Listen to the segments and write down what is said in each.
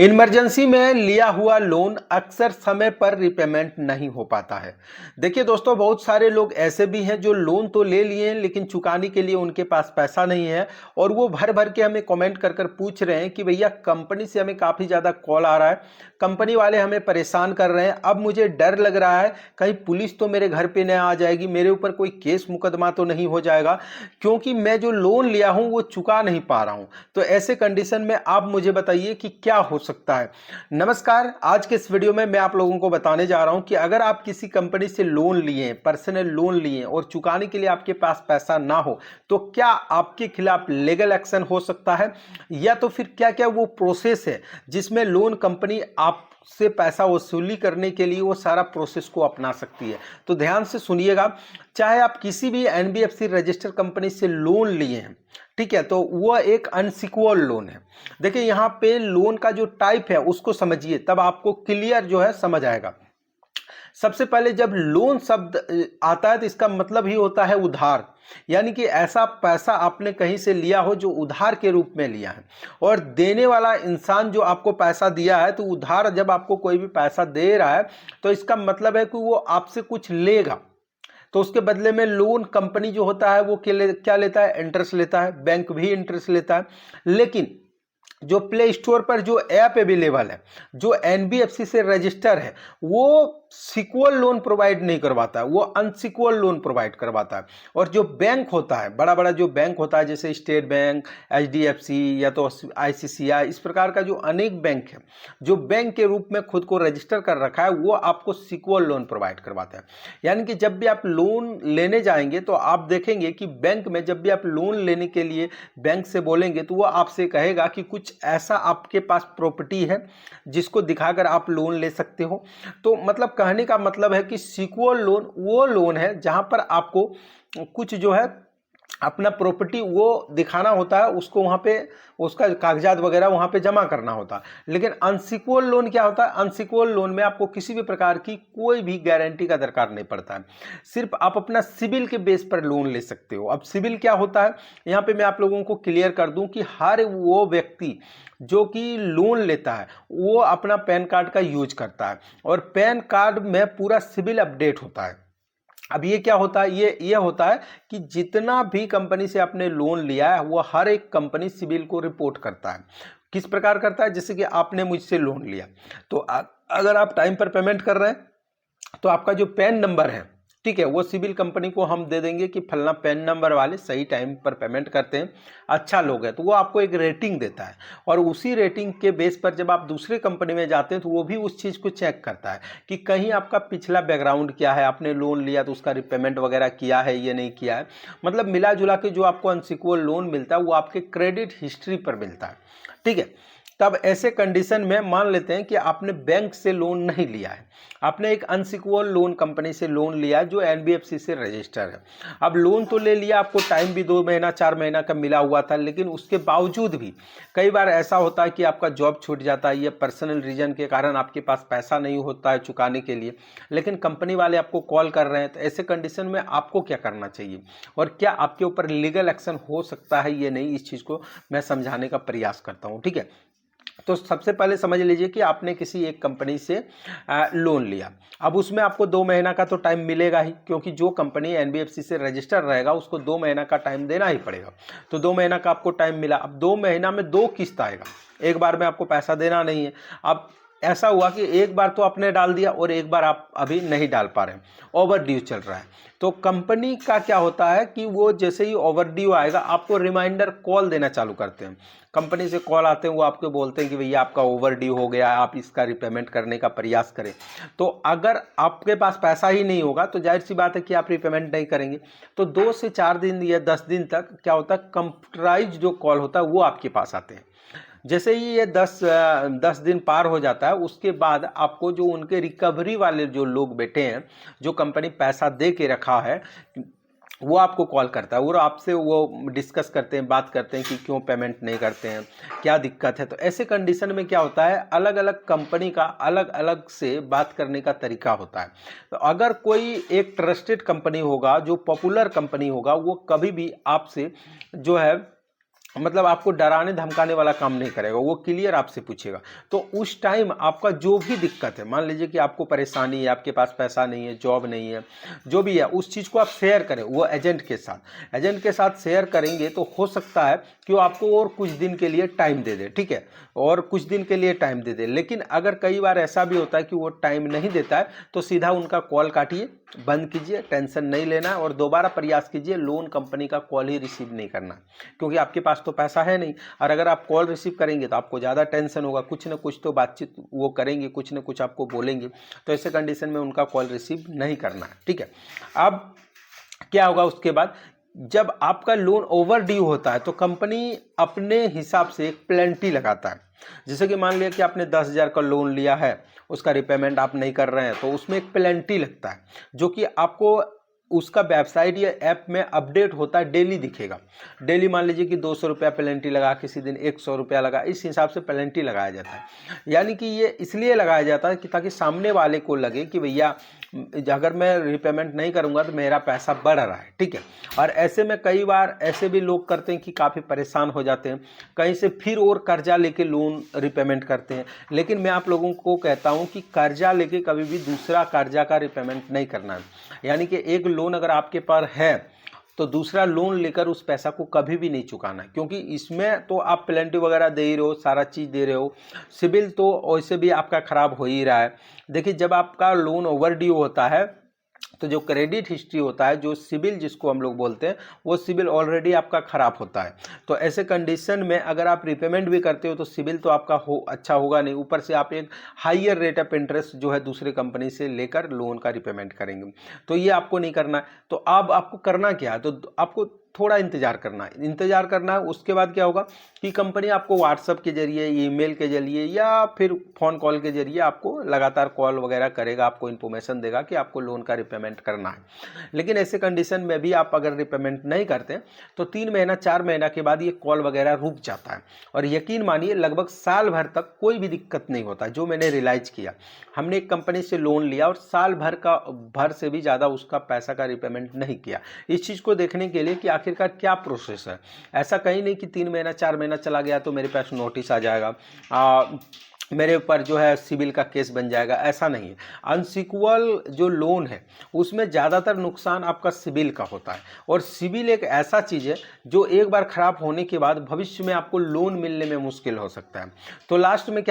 Emergency में लिया हुआ लोन अक्सर समय पर रिपेमेंट नहीं हो पाता है। देखिए दोस्तों, बहुत सारे लोग ऐसे भी हैं जो लोन तो ले लिए हैं लेकिन चुकाने के लिए उनके पास पैसा नहीं है और वो भर भर के हमें कमेंट कर कर पूछ रहे हैं कि भैया कंपनी से हमें काफ़ी ज़्यादा कॉल आ रहा है, कंपनी वाले हमें परेशान कर रहे हैं। अब मुझे डर लग रहा है कहीं पुलिस तो मेरे घर पे न आ जाएगी, मेरे ऊपर कोई केस मुकदमा तो नहीं हो जाएगा, क्योंकि मैं जो लोन लिया हूँ वो चुका नहीं पा रहा हूँ। तो ऐसे कंडीशन में आप मुझे बताइए कि क्या हो सकता है। नमस्कार, आज के इस वीडियो में मैं आप लोगों को बताने जा रहा हूं कि अगर आप किसी कंपनी से लोन लिए, पर्सनल लोन लिए और चुकाने के लिए आपके पास पैसा ना हो तो क्या आपके खिलाफ लीगल एक्शन हो सकता है, या तो फिर क्या क्या वो प्रोसेस है जिसमें लोन कंपनी आप से पैसा वसूली करने के लिए वो सारा प्रोसेस को अपना सकती है। तो ध्यान से सुनिएगा। चाहे आप किसी भी एनबीएफसी रजिस्टर्ड कंपनी से लोन लिए हैं, ठीक है, तो वह एक अनसिक्योर्ड लोन है। देखिए यहाँ पे लोन का जो टाइप है उसको समझिए, तब आपको क्लियर जो है समझ आएगा। सबसे पहले जब लोन शब्द आता है तो इसका मतलब ही होता है उधार, यानी कि ऐसा पैसा आपने कहीं से लिया हो जो उधार के रूप में लिया है, और देने वाला इंसान जो आपको पैसा दिया है, तो उधार जब आपको कोई भी पैसा दे रहा है तो इसका मतलब है कि वो आपसे कुछ लेगा, तो उसके बदले में लोन कंपनी जो होता है वो क्या लेता है, इंटरेस्ट लेता है। बैंक भी इंटरेस्ट लेता है, लेकिन जो प्ले स्टोर पर जो ऐप अवेलेबल है, जो एनबीएफसी से रजिस्टर है, वो सिक्योर लोन प्रोवाइड नहीं करवाता है, वो अनसिक्योर लोन प्रोवाइड करवाता है। और जो बैंक होता है, बड़ा बड़ा जो बैंक होता है, जैसे स्टेट बैंक, एचडीएफसी या तो आईसीसीआई, इस प्रकार का जो अनेक बैंक है, जो बैंक के रूप में खुद को रजिस्टर कर रखा है, वो आपको सिक्योर लोन प्रोवाइड करवाता है। यानी कि जब भी आप लोन लेने जाएंगे तो आप देखेंगे कि बैंक में जब भी आप लोन लेने के लिए बैंक से बोलेंगे तो वो आपसे कहेगा कि कुछ ऐसा आपके पास प्रॉपर्टी है जिसको दिखाकर आप लोन ले सकते हो। तो मतलब कहने का मतलब है कि सिक्योर लोन वो लोन है जहां पर आपको कुछ जो है अपना प्रॉपर्टी वो दिखाना होता है, उसको वहाँ पे उसका कागजात वगैरह वहाँ पे जमा करना होता है। लेकिन अनसिक्योर्ड लोन क्या होता है, अनसिक्योर्ड लोन में आपको किसी भी प्रकार की कोई भी गारंटी का दरकार नहीं पड़ता है, सिर्फ आप अपना सिबिल के बेस पर लोन ले सकते हो। अब सिबिल क्या होता है, यहाँ पे मैं आप लोगों को क्लियर कर दूं कि हर वो व्यक्ति जो कि लोन लेता है वो अपना पैन कार्ड का यूज करता है, और पैन कार्ड में पूरा सिबिल अपडेट होता है। अब ये क्या होता है, ये होता है कि जितना भी कंपनी से आपने लोन लिया है वो हर एक कंपनी सिबिल को रिपोर्ट करता है। किस प्रकार करता है, जैसे कि आपने मुझसे लोन लिया, तो अगर आप टाइम पर पेमेंट कर रहे हैं तो आपका जो पैन नंबर है, ठीक है, वो सिविल कंपनी को हम दे देंगे कि फलना पैन नंबर वाले सही टाइम पर पेमेंट करते हैं, अच्छा लोग है, तो वो आपको एक रेटिंग देता है। और उसी रेटिंग के बेस पर जब आप दूसरे कंपनी में जाते हैं तो वो भी उस चीज़ को चेक करता है कि कहीं आपका पिछला बैकग्राउंड क्या है, आपने लोन लिया तो उसका रिपेमेंट वगैरह किया है ये नहीं किया है। मतलब मिला जुला के जो आपको अनसिक्योर्ड लोन मिलता है वो आपके क्रेडिट हिस्ट्री पर मिलता है, ठीक है। तब ऐसे कंडीशन में मान लेते हैं कि आपने बैंक से लोन नहीं लिया है, आपने एक अनसिक्योर्ड लोन कंपनी से लोन लिया जो एनबीएफसी से रजिस्टर है। अब लोन तो ले लिया, आपको टाइम भी 2 महीना 4 महीना का मिला हुआ था, लेकिन उसके बावजूद भी कई बार ऐसा होता है कि आपका जॉब छूट जाता है या पर्सनल रीजन के कारण आपके पास पैसा नहीं होता है चुकाने के लिए, लेकिन कंपनी वाले आपको कॉल कर रहे हैं। तो ऐसे कंडीशन में आपको क्या करना चाहिए और क्या आपके ऊपर लीगल एक्शन हो सकता है ये नहीं, इस चीज़ को मैं समझाने का प्रयास करता हूँ, ठीक है। तो सबसे पहले समझ लीजिए कि आपने किसी एक कंपनी से लोन लिया। अब उसमें आपको 2 महीना का तो टाइम मिलेगा ही, क्योंकि जो कंपनी एनबीएफसी से रजिस्टर रहेगा उसको 2 महीना का टाइम देना ही पड़ेगा। तो 2 महीना का आपको टाइम मिला। अब 2 महीना में 2 किस्त आएगा, एक बार में आपको पैसा देना नहीं है। अब ऐसा हुआ कि एक बार तो आपने डाल दिया और एक बार आप अभी नहीं डाल पा रहे हैं, ओवर ड्यू चल रहा है। तो कंपनी का क्या होता है कि वो जैसे ही ओवर ड्यू आएगा आपको रिमाइंडर कॉल देना चालू करते हैं। कंपनी से कॉल आते हैं, वो आपको बोलते हैं कि भैया आपका ओवर ड्यू हो गया है, आप इसका रिपेमेंट करने का प्रयास करें। तो अगर आपके पास पैसा ही नहीं होगा तो जाहिर सी बात है कि आप रिपेमेंट नहीं करेंगे। तो 2 से 4 दिन या 10 दिन तक क्या होता है, कंप्यूटराइज जो कॉल होता है वो आपके पास आते हैं। जैसे ही ये 10 दिन पार हो जाता है उसके बाद आपको जो उनके रिकवरी वाले जो लोग बैठे हैं, जो कंपनी पैसा दे के रखा है, वो आपको कॉल करता है और आपसे वो डिस्कस करते हैं, बात करते हैं कि क्यों पेमेंट नहीं करते हैं, क्या दिक्कत है। तो ऐसे कंडीशन में क्या होता है, अलग अलग कंपनी का अलग अलग से बात करने का तरीका होता है। तो अगर कोई एक ट्रस्टेड कंपनी होगा, जो पॉपुलर कंपनी होगा, वो कभी भी आपसे जो है मतलब आपको डराने धमकाने वाला काम नहीं करेगा, वो क्लियर आपसे पूछेगा। तो उस टाइम आपका जो भी दिक्कत है, मान लीजिए कि आपको परेशानी है, आपके पास पैसा नहीं है, जॉब नहीं है, जो भी है, उस चीज़ को आप शेयर करें वो एजेंट के साथ। एजेंट के साथ शेयर करेंगे तो हो सकता है कि वो आपको और कुछ दिन के लिए टाइम दे दे, ठीक है, और कुछ दिन के लिए टाइम दे दे। लेकिन अगर कई बार ऐसा भी होता है कि वो टाइम नहीं देता है, तो सीधा उनका कॉल काटिए, बंद कीजिए, टेंशन नहीं लेना है, और दोबारा प्रयास कीजिए, लोन कंपनी का कॉल ही रिसीव नहीं करना, क्योंकि आपके पास तो पैसा है नहीं। और अगर आप कॉल रिसीव करेंगे तो आपको ज़्यादा टेंशन होगा, कुछ ना कुछ तो बातचीत वो करेंगे, कुछ ना कुछ आपको बोलेंगे। तो ऐसे कंडीशन में उनका कॉल रिसीव नहीं करना है, ठीक है। अब क्या होगा उसके बाद, जब आपका लोन ओवर ड्यू होता है तो कंपनी अपने हिसाब से एक पेनल्टी लगाता है। जैसे कि मान लिया कि आपने 10,000 का लोन लिया है, उसका रिपेमेंट आप नहीं कर रहे हैं, तो उसमें एक पेनल्टी लगता है, जो कि आपको उसका वेबसाइट या ऐप में अपडेट होता है, डेली दिखेगा। डेली मान लीजिए कि 200 रुपया पेनल्टी लगा, किसी दिन 100 रुपया लगा, इस हिसाब से पेनल्टी लगाया जाता है। यानी कि ये इसलिए लगाया जाता है कि ताकि सामने वाले को लगे कि भैया अगर मैं रिपेमेंट नहीं करूंगा तो मेरा पैसा बढ़ रहा है, ठीक है। और ऐसे में कई बार ऐसे भी लोग करते हैं कि काफ़ी परेशान हो जाते हैं, कहीं से फिर और कर्जा लेके लोन रिपेमेंट करते हैं। लेकिन मैं आप लोगों को कहता हूं कि कर्जा लेके कभी भी दूसरा कर्जा का रिपेमेंट नहीं करना है। यानी कि एक लोन अगर आपके पास है तो दूसरा लोन लेकर उस पैसा को कभी भी नहीं चुकाना है, क्योंकि इसमें तो आप पेनल्टी वगैरह दे ही रहे हो, सारा चीज़ दे रहे हो, सिबिल तो वैसे भी आपका ख़राब हो ही रहा है। देखिए, जब आपका लोन ओवर ड्यू होता है तो जो क्रेडिट हिस्ट्री होता है, जो सिबिल जिसको हम लोग बोलते हैं, वो सिबिल ऑलरेडी आपका ख़राब होता है। तो ऐसे कंडीशन में अगर आप रिपेमेंट भी करते हो तो सिबिल तो आपका अच्छा होगा नहीं, ऊपर से आप एक हाइयर रेट ऑफ इंटरेस्ट जो है दूसरे कंपनी से लेकर लोन का रिपेमेंट करेंगे। तो ये आपको नहीं करना है। तो अब आपको करना क्या है, तो आपको थोड़ा इंतजार करना है, इंतजार करना है। उसके बाद क्या होगा कि कंपनी आपको व्हाट्सएप के जरिए, ईमेल के जरिए या फिर फ़ोन कॉल के जरिए आपको लगातार कॉल वगैरह करेगा, आपको इन्फॉर्मेशन देगा कि आपको लोन का रिपेमेंट करना है। लेकिन ऐसे कंडीशन में भी आप अगर रिपेमेंट नहीं करते तो 3 महीना 4 महीना के बाद ये कॉल वगैरह रुक जाता है। और यकीन मानिए लगभग साल भर तक कोई भी दिक्कत नहीं होता। जो मैंने रियलाइज किया, हमने एक कंपनी से लोन लिया और साल भर से भी ज़्यादा उसका पैसा का रिपेमेंट नहीं किया। इस चीज़ को देखने के लिए कि आखिरकार क्या प्रोसेस है। ऐसा कहीं नहीं कि 3 महीना 4 महीना चला गया तो मेरे पास नोटिस आ जाएगा, मेरे ऊपर जो है सिबिल का केस बन जाएगा, ऐसा नहीं है। अनसिक्योर जो लोन है उसमें ज़्यादातर नुकसान आपका सिबिल का होता है, और सिबिल एक ऐसा चीज़ है जो एक बार ख़राब होने के बाद भविष्य में आपको लोन मिलने में मुश्किल हो सकता है। तो लास्ट में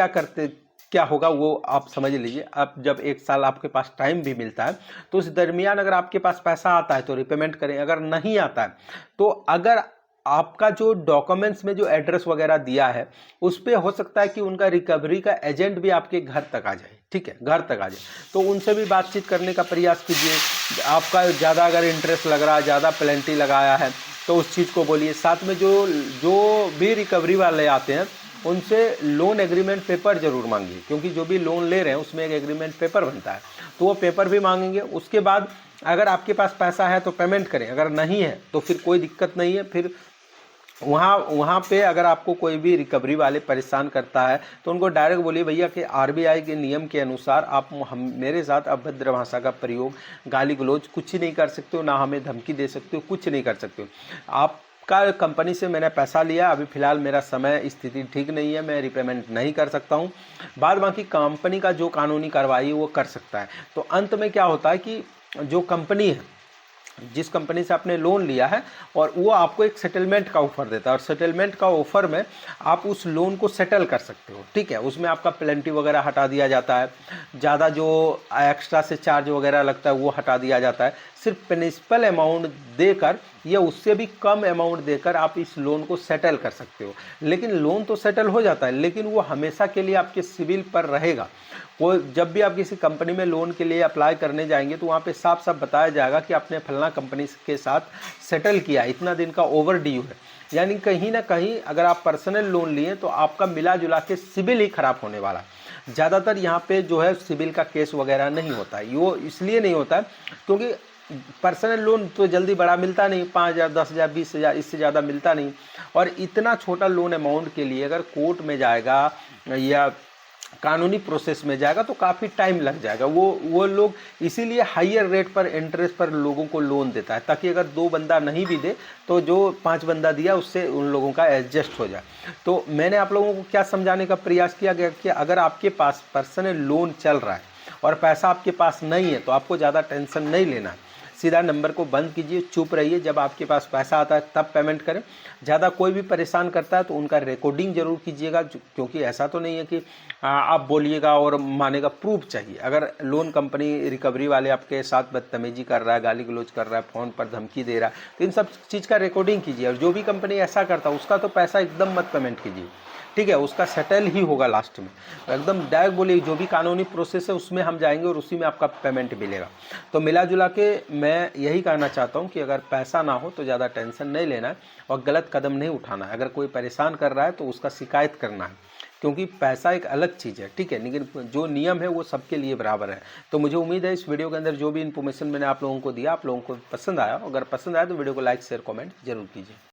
क्या होगा वो आप समझ लीजिए। अब जब 1 साल आपके पास टाइम भी मिलता है तो उस दरमियान अगर आपके पास पैसा आता है तो रिपेमेंट करें, अगर नहीं आता है तो अगर आपका जो डॉक्यूमेंट्स में जो एड्रेस वगैरह दिया है उस पर हो सकता है कि उनका रिकवरी का एजेंट भी आपके घर तक आ जाए, ठीक है, घर तक आ जाए। तो उनसे भी बातचीत करने का प्रयास कीजिए। आपका ज़्यादा अगर इंटरेस्ट लग रहा है, ज़्यादा पेनल्टी लगाया है, तो उस चीज़ को बोलिए। साथ में जो भी रिकवरी वाले आते हैं उनसे लोन एग्रीमेंट पेपर जरूर मांगिए, क्योंकि जो भी लोन ले रहे हैं उसमें एक एग्रीमेंट पेपर बनता है, तो वो पेपर भी मांगेंगे। उसके बाद अगर आपके पास पैसा है तो पेमेंट करें, अगर नहीं है तो फिर कोई दिक्कत नहीं है। फिर वहाँ पे अगर आपको कोई भी रिकवरी वाले परेशान करता है तो उनको डायरेक्ट बोलिए भैया कि आरबीआई के नियम के अनुसार आप मेरे साथ अभद्र भाषा का प्रयोग, गाली गलौज कुछ ही नहीं कर सकते हो, ना हमें धमकी दे सकते हो, कुछ नहीं कर सकते हो। आपका कंपनी से मैंने पैसा लिया, अभी फ़िलहाल मेरा समय स्थिति ठीक नहीं है, मैं रिपेमेंट नहीं कर सकता हूँ। बाद बाकी कंपनी का जो कानूनी कार्रवाई वो कर सकता है। तो अंत में क्या होता है कि जो कंपनी है, जिस कंपनी से आपने लोन लिया है, और वो आपको एक सेटलमेंट का ऑफर देता है, और सेटलमेंट का ऑफर में आप उस लोन को सेटल कर सकते हो, ठीक है। उसमें आपका पेनल्टी वगैरह हटा दिया जाता है, ज़्यादा जो एक्स्ट्रा से चार्ज वगैरह लगता है वो हटा दिया जाता है। सिर्फ प्रिंसिपल अमाउंट देकर या उससे भी कम अमाउंट देकर आप इस लोन को सेटल कर सकते हो। लेकिन लोन तो सेटल हो जाता है, लेकिन वो हमेशा के लिए आपके सिबिल पर रहेगा। वो जब भी आप किसी कंपनी में लोन के लिए अप्लाई करने जाएंगे तो वहाँ पे साफ साफ बताया जाएगा कि आपने फलाना कंपनी के साथ सेटल किया, इतना दिन का ओवर ड्यू है। यानी कहीं ना कहीं अगर आप पर्सनल लोन लिए तो आपका मिला जुला के सिबिल ही खराब होने वाला। ज़्यादातर यहाँ पे जो है सिबिल का केस वगैरह नहीं होता है। वो इसलिए नहीं होता है क्योंकि पर्सनल लोन तो जल्दी बड़ा मिलता नहीं, 5,000, 10,000, 20,000, इससे ज़्यादा मिलता नहीं। और इतना छोटा लोन अमाउंट के लिए अगर कोर्ट में जाएगा या कानूनी प्रोसेस में जाएगा तो काफ़ी टाइम लग जाएगा। वो लोग इसीलिए हाईयर रेट पर इंटरेस्ट पर लोगों को लोन देता है, ताकि अगर 2 बंदा नहीं भी दे तो जो 5 बंदा दिया उससे उन लोगों का एडजस्ट हो जाए। तो मैंने आप लोगों को क्या समझाने का प्रयास किया गया कि अगर आपके पास पर्सनल लोन चल रहा है और पैसा आपके पास नहीं है तो आपको ज़्यादा टेंशन नहीं लेना है। सीधा नंबर को बंद कीजिए, चुप रहिए, जब आपके पास पैसा आता है तब पेमेंट करें। ज़्यादा कोई भी परेशान करता है तो उनका रिकॉर्डिंग जरूर कीजिएगा, क्योंकि ऐसा तो नहीं है कि आप बोलिएगा और मानेगा, प्रूफ चाहिए। अगर लोन कंपनी रिकवरी वाले आपके साथ बदतमीजी कर रहा है, गाली गलौज कर रहा है, फ़ोन पर धमकी दे रहा है, तो इन सब चीज़ का रिकॉर्डिंग कीजिए। और जो भी कंपनी ऐसा करता है उसका तो पैसा एकदम मत पेमेंट कीजिए, ठीक है, उसका सेटल ही होगा लास्ट में। एकदम डायरेक्ट बोलिए जो भी कानूनी प्रोसेस है उसमें हम जाएंगे और उसी में आपका पेमेंट मिलेगा। तो मिला जुला के मैं यही कहना चाहता हूँ कि अगर पैसा ना हो तो ज़्यादा टेंशन नहीं लेना है और गलत कदम नहीं उठाना है। अगर कोई परेशान कर रहा है तो उसका शिकायत करना है, क्योंकि पैसा एक अलग चीज़ है, ठीक है, लेकिन जो नियम है वो सबके लिए बराबर है। तो मुझे उम्मीद है इस वीडियो के अंदर जो भी इन्फॉर्मेशन मैंने आप लोगों को दिया, आप लोगों को पसंद आया। अगर पसंद आया तो वीडियो को लाइक शेयर कमेंट जरूर कीजिए।